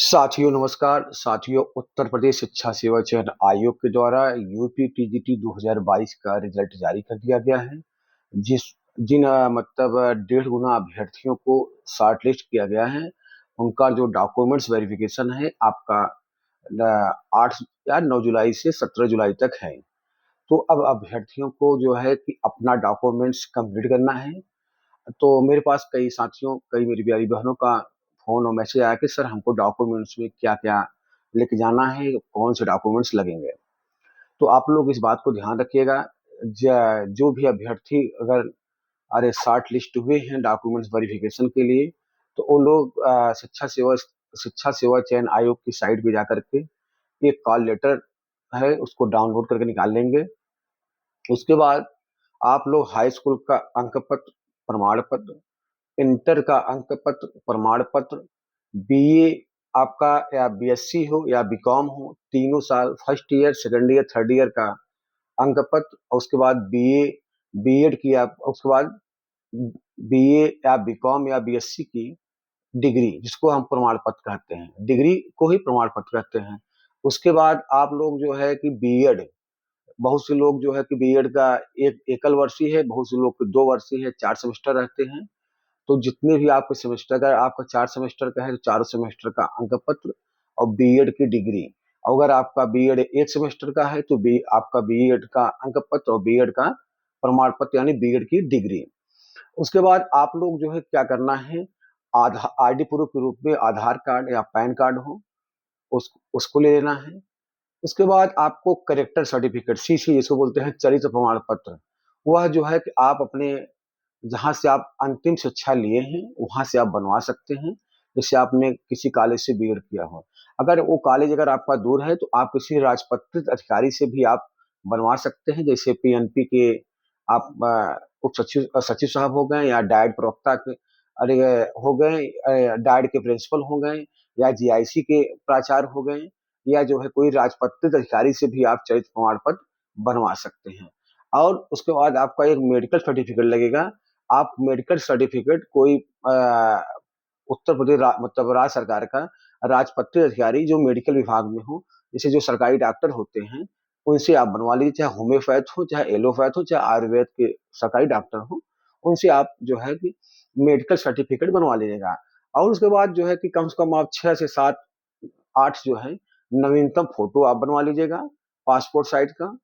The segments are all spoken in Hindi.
साथियों नमस्कार। साथियों, उत्तर प्रदेश शिक्षा सेवा चयन आयोग के द्वारा यूपी टीजीटी 2022 का रिजल्ट जारी कर दिया गया है। जिस जिन मतलब 1.5 गुना अभ्यर्थियों को शॉर्ट लिस्ट किया गया है, उनका जो डॉक्यूमेंट्स वेरिफिकेशन है आपका 8 या 9 जुलाई से 17 जुलाई तक है। तो अब अभ्यर्थियों को जो है कि अपना डॉक्यूमेंट्स कंप्लीट करना है। तो मेरे पास कई मेरी प्यारी बहनों का फ़ोन और मैसेज आया कि सर हमको डॉक्यूमेंट्स में क्या-क्या लेके जाना है, कौन से डॉक्यूमेंट्स लगेंगे। तो आप लोग इस बात को ध्यान रखिएगा। जो भी अभ्यर्थी अगर शॉर्ट लिस्ट हुए हैं डॉक्यूमेंट्स वेरिफिकेशन के लिए, तो वो लोग शिक्षा सेवा चयन आयोग की साइट पे जाकर के एक कॉल लेटर है उसको डाउनलोड करके निकाल लेंगे। उसके बाद आप लोग हाई स्कूल का अंक पत्र, प्रमाण पत्र, इंटर का अंक पत्र, प्रमाण पत्र, बीए आपका या बीएससी हो या बीकॉम हो, तीनों साल first year, second year, third year का अंक पत्र, और उसके बाद बीए, बीएड की आप उसके बाद बीए या बीकॉम या बीएससी की डिग्री, जिसको हम प्रमाण पत्र कहते हैं, डिग्री को ही प्रमाण पत्र कहते हैं। उसके बाद आप लोग जो है कि बीएड, बहुत से लोग जो है कि बीएड का एक एकल वर्षीय है, बहुत से लोग के 2 वर्षीय है, 4 सेमेस्टर रहते हैं। तो जितने भी आपके सेमेस्टर का, आपका 4 सेमेस्टर का है तो चारों सेमेस्टर का अंक पत्र और बीएड की डिग्री। अगर आपका बीएड 1 सेमेस्टर का है तो आपका बीएड का अंक पत्र और बीएड का प्रमाण पत्र यानी बीएड की डिग्री। उसके बाद आप लोग जो है क्या करना है, आधार आईडी प्रूफ के रूप में आधार कार्ड या पैन कार्ड हो, उसको ले लेना है। उसके बाद आपको करेक्टर सर्टिफिकेट, सीसी जिसको बोलते हैं, चरित्र प्रमाण पत्र, वह जो है कि आप अपने जहाँ से आप अंतिम शिक्षा लिए हैं वहां से आप बनवा सकते हैं। जैसे आपने किसी कॉलेज से बीएड किया हो, अगर वो कॉलेज अगर आपका दूर है तो आप किसी राजपत्रित अधिकारी से भी आप बनवा सकते हैं। जैसे पीएनपी के आप उप सचिव सचिव साहब हो गए, या डाइट प्रवक्ता के अरे हो गए, डाइट के प्रिंसिपल हो गए, या जीआईसी के प्राचार्य हो गए, या जो है कोई राजपत्रित अधिकारी से भी आप चरित्र प्रमाण पत्र बनवा सकते हैं। और उसके बाद आपका एक मेडिकल सर्टिफिकेट लगेगा। आप मेडिकल सर्टिफिकेट कोई उत्तर प्रदेश मतलब राज्य सरकार का राजपत्रित अधिकारी जो मेडिकल विभाग में हो, जैसे जो सरकारी डॉक्टर होते हैं, उनसे आप बनवा लीजिए। चाहे होम्योपैथ हो, चाहे एलोपैथ हो, चाहे आयुर्वेद के सरकारी डॉक्टर हो, उनसे आप जो है कि मेडिकल सर्टिफिकेट बनवा लीजिएगा। और उसके बाद जो है कि कम से कम आप 6 से 7 8 जो है नवीनतम फोटो आप बनवा लीजिएगा, पासपोर्ट साइज का।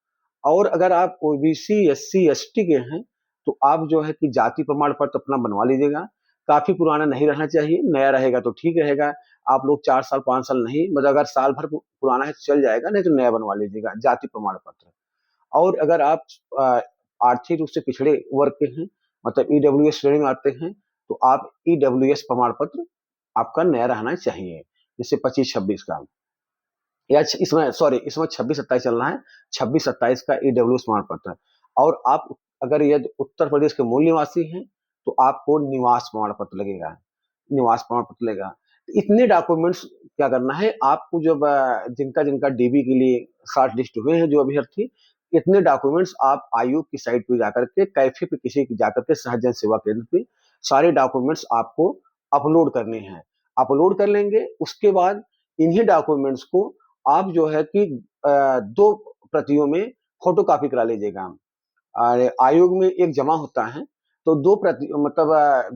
और अगर आप ओबीसी, एससी, एसटी के हैं, तो आप जो है कि जाति प्रमाण पत्र अपना बनवा लीजिएगा। काफी पुराना नहीं रहना चाहिए, नया रहेगा तो ठीक रहेगा। आप लोग 4 साल 5 साल नहीं, मतलब अगर साल भर पुराना है तो चल जाएगा, नहीं तो नया बनवा लीजिएगा जाति प्रमाण पत्र। और अगर आप अ, आर्थिक रूप से पिछड़े वर्ग के हैं, मतलब ईडब्ल्यूएस श्रेणी में आते हैं, तो आप ईडब्ल्यूएस प्रमाण पत्र आपका नया रहना चाहिए, जैसे 25-26 का, या इसमें सॉरी, इसमें 26-27 चलना है, 26-27 का ईडब्ल्यूएस प्रमाण पत्र। और आप अगर यदि उत्तर प्रदेश के मूल निवासी हैं तो आपको निवास प्रमाण पत्र लगेगा, निवास प्रमाण पत्र लगेगा। तो इतने डॉक्यूमेंट्स क्या करना है आपको, जब जिनका जिनका डीबी के लिए शॉर्ट लिस्ट हुए हैं जो अभ्यर्थी, इतने डॉक्यूमेंट्स आप आयोग की साइट पे जाकर के, कैफे पे किसी की जाकर के, सहज सेवा केंद्र पे सारे डॉक्यूमेंट्स आपको अपलोड करने हैं। अपलोड कर लेंगे, उसके बाद इन्हीं डॉक्यूमेंट्स को आप जो है कि 2 प्रतियों में फोटो कॉपी करा लीजिएगा। आयोग में एक जमा होता है, तो 2 प्रति मतलब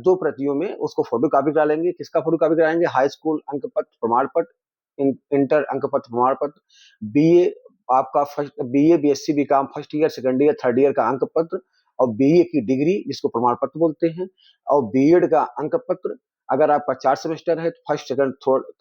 2 प्रतियों में उसको फोटो कॉपी करा लेंगे। किसका फोटो कॉपी कराएंगे? हाई स्कूल अंक पत्र प्रमाण पत्र, इंटर अंक पत्र प्रमाण पत्र, बीए आपका first BA BSc BCom first year, second year, third year का अंक पत्र, और बीए की डिग्री जिसको प्रमाण पत्र बोलते हैं, और बीएड का अंक पत्र। अगर आपका 4 सेमेस्टर है तो फर्स्ट सेकंड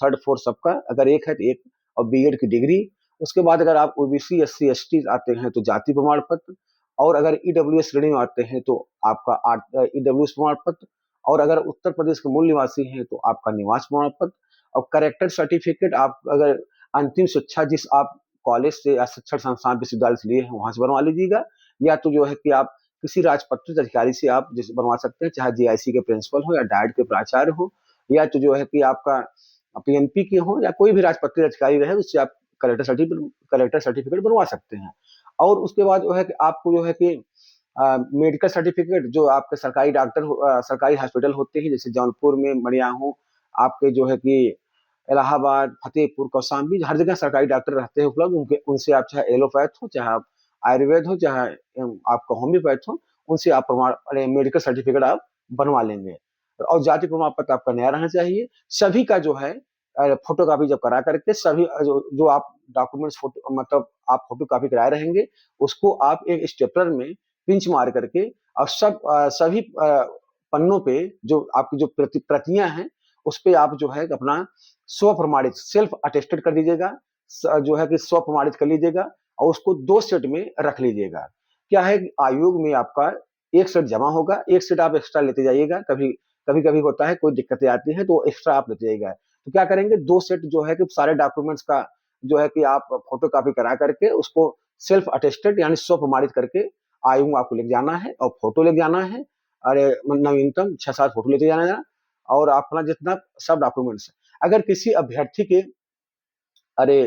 थर्ड फोर्थ सबका, अगर एक है तो एक, और बीएड की डिग्री। उसके बाद अगर आप ओबीसी, एससी, एसटी आते हैं तो जाति प्रमाण पत्र, और अगर ईडब्ल्यूएस श्रेणी में आते हैं तो आपका ईडब्ल्यूएस प्रमाण पत्र, और अगर उत्तर प्रदेश के मूल निवासी हैं तो आपका निवास प्रमाण पत्र। और करेक्टर सर्टिफिकेट आप अगर अंतिम शिक्षा जिस आप कॉलेज से या शिक्षण संस्थान विश्वविद्यालय से लिए हैं वहां से बनवा लीजिएगा, या तो जो है कि आप किसी राजपत्रित अधिकारी से आप जैसे बनवा सकते हैं, चाहे जीआईसी के प्रिंसिपल हो या डाइट के प्राचार्य हो, या तो जो है कि आपका पीएनपी के हो, या कोई भी राजपत्रित अधिकारी रहे उससे आप कलेक्टर सर्टिफिकेट बनवा सकते हैं। और उसके बाद जो है कि आपको जो है कि मेडिकल सर्टिफिकेट जो आपके सरकारी डॉक्टर सरकारी हॉस्पिटल होते हैं, जैसे जौनपुर में बढ़िया हो, आपके जो है कि इलाहाबाद, फतेहपुर, कौशाम्बी हर जगह सरकारी डॉक्टर रहते हैं उपलब्ध। उनके उनसे आप चाहे एलोपैथ हो, चाहे आप आयुर्वेद हो, चाहे आपका होम्योपैथ हो, उनसे आप प्रमाण अरे मेडिकल सर्टिफिकेट आप बनवा लेंगे। और जाति प्रमाण पत्र आपका नया रहना चाहिए। सभी का जो है फोटोकॉपी जब करा करके सभी जो आप डॉक्यूमेंट्स फोटो मतलब आप फोटोकॉपी कराए रहेंगे, उसको आप एक स्टेपलर में पिंच मार करके और सभी पन्नों पे जो आपकी जो प्रतियां हैं, उस पे आप जो है अपना स्व प्रमाणित सेल्फ अटेस्टेड कर दीजिएगा, जो है कि स्व प्रमाणित कर लीजिएगा और उसको 2 सेट में रख लीजिएगा। क्या है कि आयोग में आपका 1 सेट जमा होगा, 1 सेट आप एक्स्ट्रा लेते जाइएगा। कभी-कभी होता है कोई दिक्कतें आती हैं तो एक्स्ट्रा आप लेते जाइएगा। तो क्या करेंगे 2 सेट जो है कि सारे डॉक्यूमेंट्स का जो है कि आप फोटोकॉपी करा करके उसको सेल्फ अटेस्टेड यानी स्व प्रमाणित करके आयोग में आपको लेके जाना है और फोटो लेके जाना है। अरे नवीनतम 6-7 फोटो लेते जाना है और अपना जितना सब डॉक्यूमेंट्स। अगर किसी अभ्यर्थी के अरे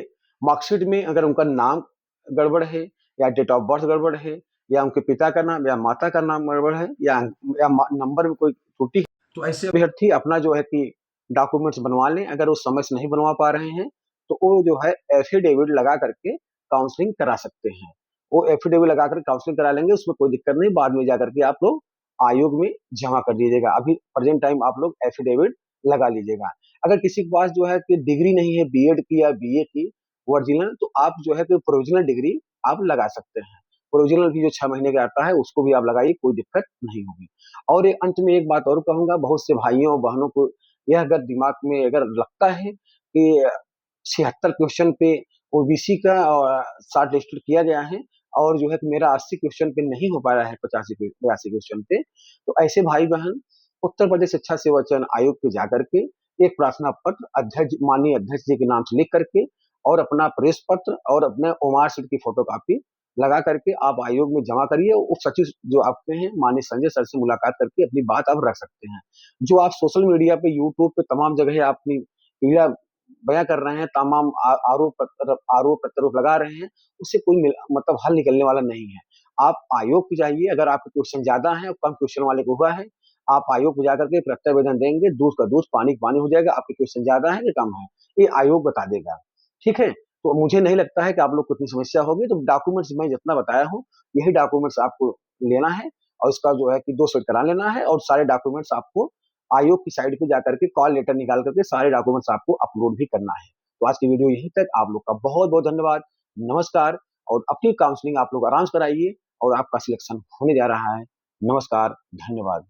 मार्कशीट में अगर उनका नाम गड़बड़ है या डेट ऑफ बर्थ गड़बड़ है या उनके पिता का नाम या माता का नाम गड़बड़ है या नंबर में कोई त्रुटि है, तो ऐसे अभ्यर्थी अपना जो है कि डॉक्यूमेंट्स बनवा लें। अगर वो समय से नहीं बनवा पा रहे हैं तो वो जो है एफिडेविट लगा करके काउंसलिंग करा सकते हैं। वो एफिडेविट लगा कर काउंसलिंग करा लेंगे, उसमें कोई दिक्कत नहीं। बाद में जाकर के आप लोग आयोग में जमा कर दीजिएगा। अभी प्रेजेंट टाइम आप लोग एफिडेविट लगा लीजिएगा। अगर किसी के पास जो है कि डिग्री नहीं है बीएड की या बीए की ओरिजिनल, तो आप जो है कि प्रोविजनल डिग्री आप लगा सकते हैं। प्रोविजनल भी जो 6 महीने का आता है उसको भी आप लगाइए, कोई दिक्कत नहीं होगी। और अंत में एक बात और कहूंगा, बहुत से भाइयों और बहनों को यह अगर दिमाग में अगर लगता है कि 76 क्वेश्चन पे ओबीसी का शॉर्ट लिस्टेड किया गया है और जो है कि मेरा 80 क्वेश्चन पे नहीं हो पा रहा है, 85 82 क्वेश्चन पे, तो ऐसे भाई बहन उत्तर प्रदेश शिक्षा सेवा चयन आयोग पे जाकर के एक प्रार्थना पत्र अध्यक्ष माननीय अध्यक्ष जी के नाम से लिख करके और अपना प्रेस पत्र और अपने ओमार सीट की फोटो कॉपी लगा करके आप आयोग में जमा करिए। उप सचिव जो आपके हैं माननीय संजय सर से मुलाकात करके अपनी बात आप रख सकते हैं। जो आप सोशल मीडिया पे यूट्यूब पे तमाम जगह अपनी पीड़ा बयां कर रहे हैं, तमाम आरोप प्रत्यारोप लगा रहे हैं, उससे कोई मतलब हल निकलने वाला नहीं है। आप आयोग पे जाइए। अगर आपके क्वेश्चन ज्यादा है और कम क्वेश्चन वाले को हुआ है, आप आयोग में जाकर के प्रत्यावेदन देंगे, दूध का दूध पानी का पानी हो जाएगा। आपके क्वेश्चन ज्यादा है कि कम है, ये आयोग बता देगा। ठीक है, तो मुझे नहीं लगता है कि आप लोग को इतनी समस्या होगी। तो डॉक्यूमेंट्स मैं जितना बताया हूँ, यही डॉक्यूमेंट्स आपको लेना है और इसका जो है कि 2 सेट करा लेना है और सारे डॉक्यूमेंट्स आपको आयोग की साइट पे जाकर के कॉल लेटर निकाल करके सारे डॉक्यूमेंट्स आपको अपलोड भी करना है। तो आज की वीडियो यहीं तक। आप लोग का बहुत बहुत धन्यवाद। नमस्कार। और अपनी काउंसलिंग आप लोग आराम से कराइए और आपका सिलेक्शन होने जा रहा है। नमस्कार, धन्यवाद।